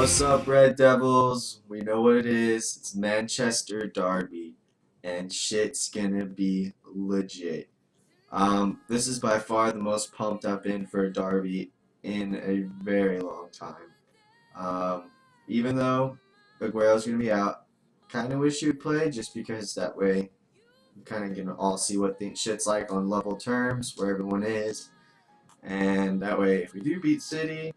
What's up, Red Devils? We know what it is. It's Manchester Derby, and shit's gonna be legit. This is by far the most pumped I've been for a derby in a very long time. Um, Even though Aguero's gonna be out, kind of wish he would play just because that way we kind of gonna all see what the shit's like on level terms, where everyone is, and that way if we do beat City,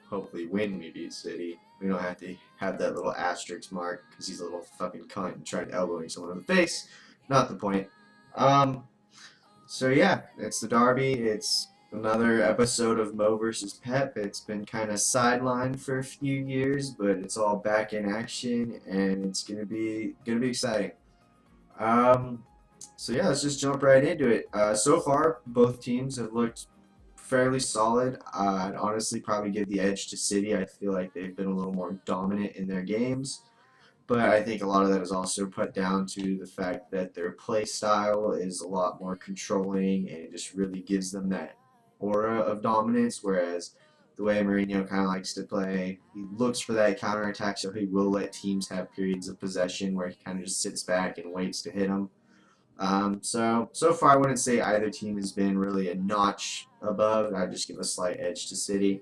hopefully when we beat City, we don't have to have that little asterisk mark because he's a little fucking cunt and tried elbowing someone in the face. Not the point. Um, so yeah, it's the Derby. It's another episode of Mo versus Pep. It's been kind of sidelined for a few years, but it's all back in action, and it's gonna be exciting. Um, so yeah, let's just jump right into it. So far, both teams have looked fairly solid. I'd honestly probably give the edge to City. I feel like they've been a little more dominant in their games, but I think a lot of that is also put down to the fact that their play style is a lot more controlling and it just really gives them that aura of dominance, whereas the way Mourinho kind of likes to play, he looks for that counterattack, so he will let teams have periods of possession where he kind of just sits back and waits to hit them. So far, I wouldn't say either team has been really a notch above. I'd just give a slight edge to City.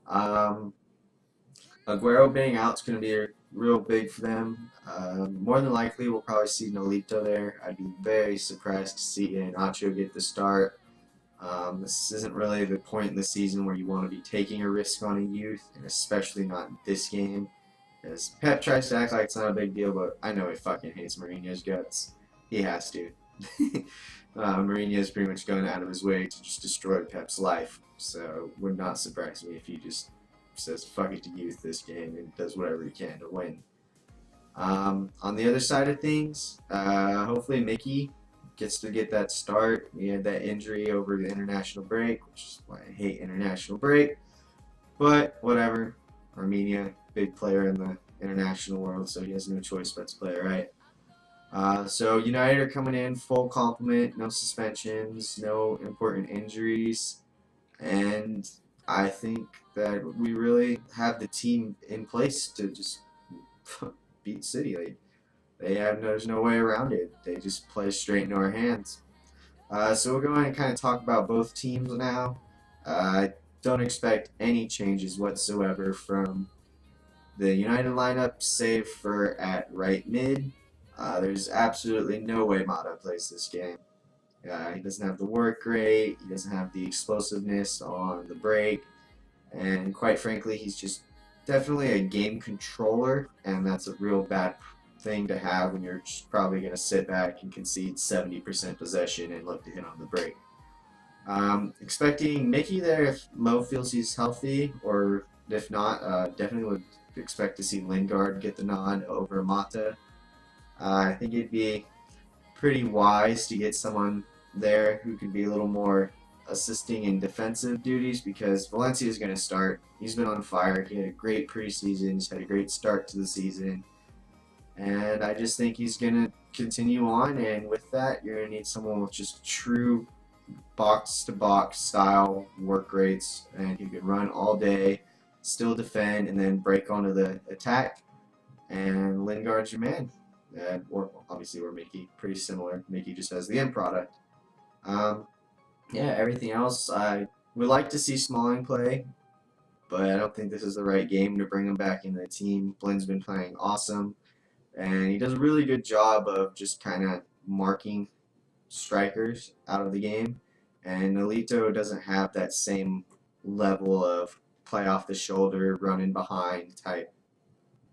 Um, Aguero being out is going to be real big for them. More than likely, we'll probably see Nolito there. I'd be very surprised to see Iheanacho get the start. This isn't really the point in the season where you want to be taking a risk on a youth, and especially not in this game. As Pep tries to act like it's not a big deal, but I know he fucking hates Mourinho's guts. He has to. Mourinho's pretty much going out of his way to just destroy Pep's life, so would not surprise me if he just says fuck it to youth this game and does whatever he can to win. On the other side of things, hopefully Mickey gets to get that start. He had that injury over the international break, which is why I hate international break, but whatever. Armenia, big player in the international world, so he has no choice but to play, right? So United are coming in full complement, no suspensions, no important injuries, and I think that we really have the team in place to just beat City. There's no way around it. They just play straight into our hands. So we'll go ahead and kind of talk about both teams now. I don't expect any changes whatsoever from the United lineup, save for at right mid. There's absolutely no way Mata plays this game. He doesn't have the work rate, he doesn't have the explosiveness on the break, and quite frankly, he's just definitely a game controller, and that's a real bad thing to have when you're just probably going to sit back and concede 70% possession and look to hit on the break. Expecting Mickey there if Mo feels he's healthy, or if not, definitely would expect to see Lingard get the nod over Mata. I think it'd be pretty wise to get someone there who could be a little more assisting in defensive duties because Valencia is going to start. He's been on fire. He had a great preseason. He's had a great start to the season. And I just think he's going to continue on. And with that, you're going to need someone with just true box-to-box style work rates. And who can run all day, still defend, and then break onto the attack. And Lingard's your man. Or obviously we're Mickey, pretty similar. Mickey just has the end product. Yeah, everything else I would like to see Smalling play, but I don't think this is the right game to bring him back into the team. Blind's been playing awesome, and he does a really good job of just kind of marking strikers out of the game. And Nolito doesn't have that same level of play off the shoulder, running behind type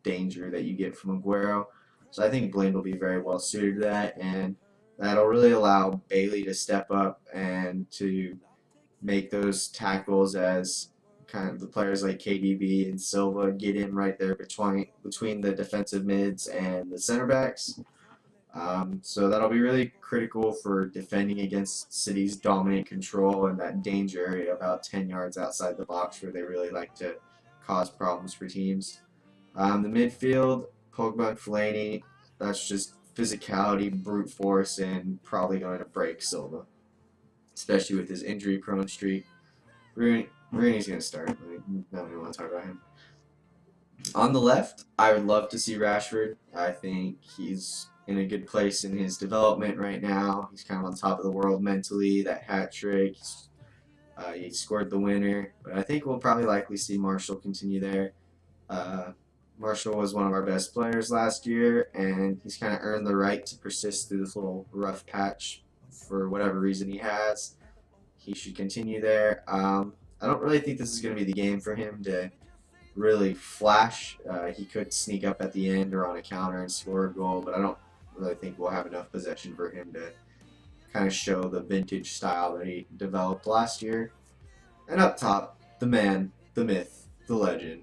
danger that you get from Aguero. So I think Blind will be very well suited to that, and that'll really allow Bailey to step up and to make those tackles as kind of the players like KDB and Silva get in right there between the defensive mids and the center backs. So that'll be really critical for defending against City's dominant control and that danger area about 10 yards outside the box where they really like to cause problems for teams. The midfield, Pogba and Fellaini, that's just physicality, brute force, and probably going to break Silva, especially with his injury-prone streak. Rooney's going to start. I don't even want to talk about him. On the left, I would love to see Rashford. I think he's in a good place in his development right now. He's kind of on top of the world mentally. That hat trick, he scored the winner. But I think we'll probably likely see Marshall continue there. Uh, Marshall was one of our best players last year, and he's kind of earned the right to persist through this little rough patch for whatever reason he has. He should continue there. I don't really think this is going to be the game for him to really flash. He could sneak up at the end or on a counter and score a goal, but I don't really think we'll have enough possession for him to kind of show the vintage style that he developed last year. And up top, the man, the myth, the legend,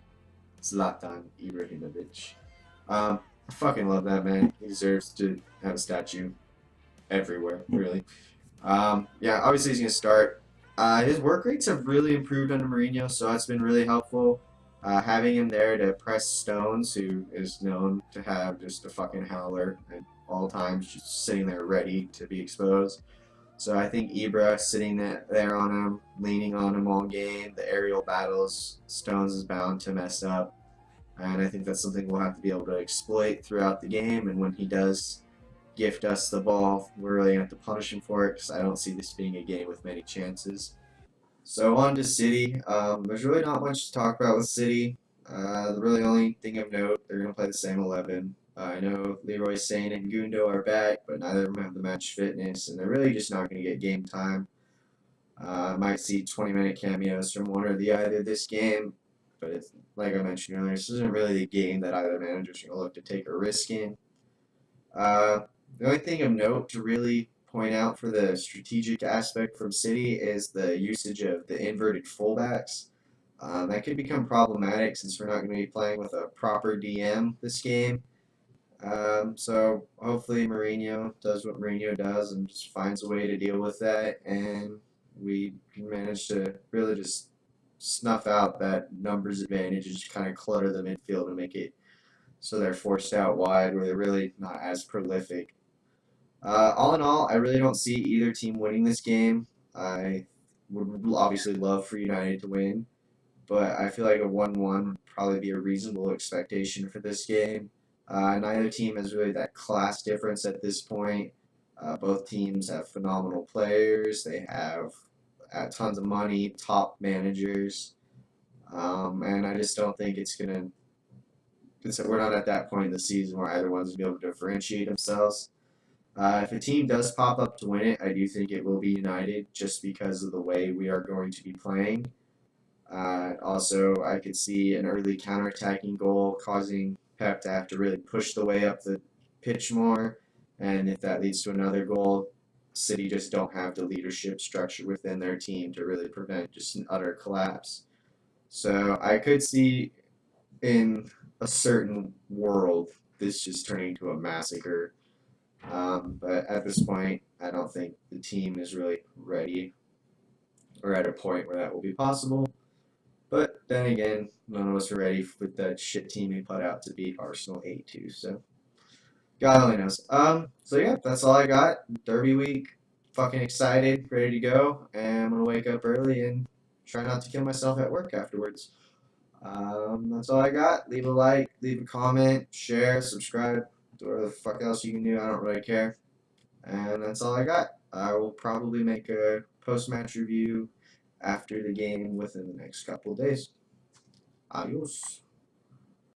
Zlatan Ibrahimovic. I fucking love that man. He deserves to have a statue everywhere, really. Yeah, obviously he's going to start. His work rates have really improved under Mourinho, so that's been really helpful. Having him there to press Stones, who is known to have just a fucking howler at all times, just sitting there ready to be exposed. So I think Ibra sitting there on him, leaning on him all game, the aerial battles, Stones is bound to mess up. And I think that's something we'll have to be able to exploit throughout the game. And when he does gift us the ball, we're really going to have to punish him for it because I don't see this being a game with many chances. So on to City. There's really not much to talk about with City. The really only thing of note, they're going to play the same 11. I know Leroy Sane and Gundo are back, but neither of them have the match fitness, and they're really just not going to get game time. I might see 20-minute cameos from one or the other this game, but it's, like I mentioned earlier, this isn't really the game that either manager's going to look to take a risk in. The only thing of note to really point out for the strategic aspect from City is the usage of the inverted fullbacks. That could become problematic since we're not going to be playing with a proper DM this game. So hopefully Mourinho does what Mourinho does and just finds a way to deal with that, and we can manage to really just snuff out that numbers advantage and just kind of clutter the midfield and make it so they're forced out wide where they're really not as prolific. All in all, I really don't see either team winning this game. I would obviously love for United to win, but I feel like a 1-1 would probably be a reasonable expectation for this game. Neither team has really that class difference at this point. Both teams have phenomenal players. They have tons of money, top managers, and I just don't think it's gonna. We're not at that point in the season where either one's gonna be able to differentiate themselves. If a team does pop up to win it, I do think it will be United just because of the way we are going to be playing. Also, I could see an early counterattacking goal causing Pep to have to really push the way up the pitch more. And if that leads to another goal, City just don't have the leadership structure within their team to really prevent just an utter collapse. So I could see in a certain world this just turning into a massacre. But at this point, I don't think the team is really ready or at a point where that will be possible. But then again, none of us are ready with that shit team we put out to beat Arsenal 8-2. So God only knows. So yeah, that's all I got. Derby week. Fucking excited, ready to go, and I'm gonna wake up early and try not to kill myself at work afterwards. That's all I got. Leave a like, leave a comment, share, subscribe, do whatever the fuck else you can do. I don't really care. And that's all I got. I will probably make a post-match review after the game within the next couple of days. Adios.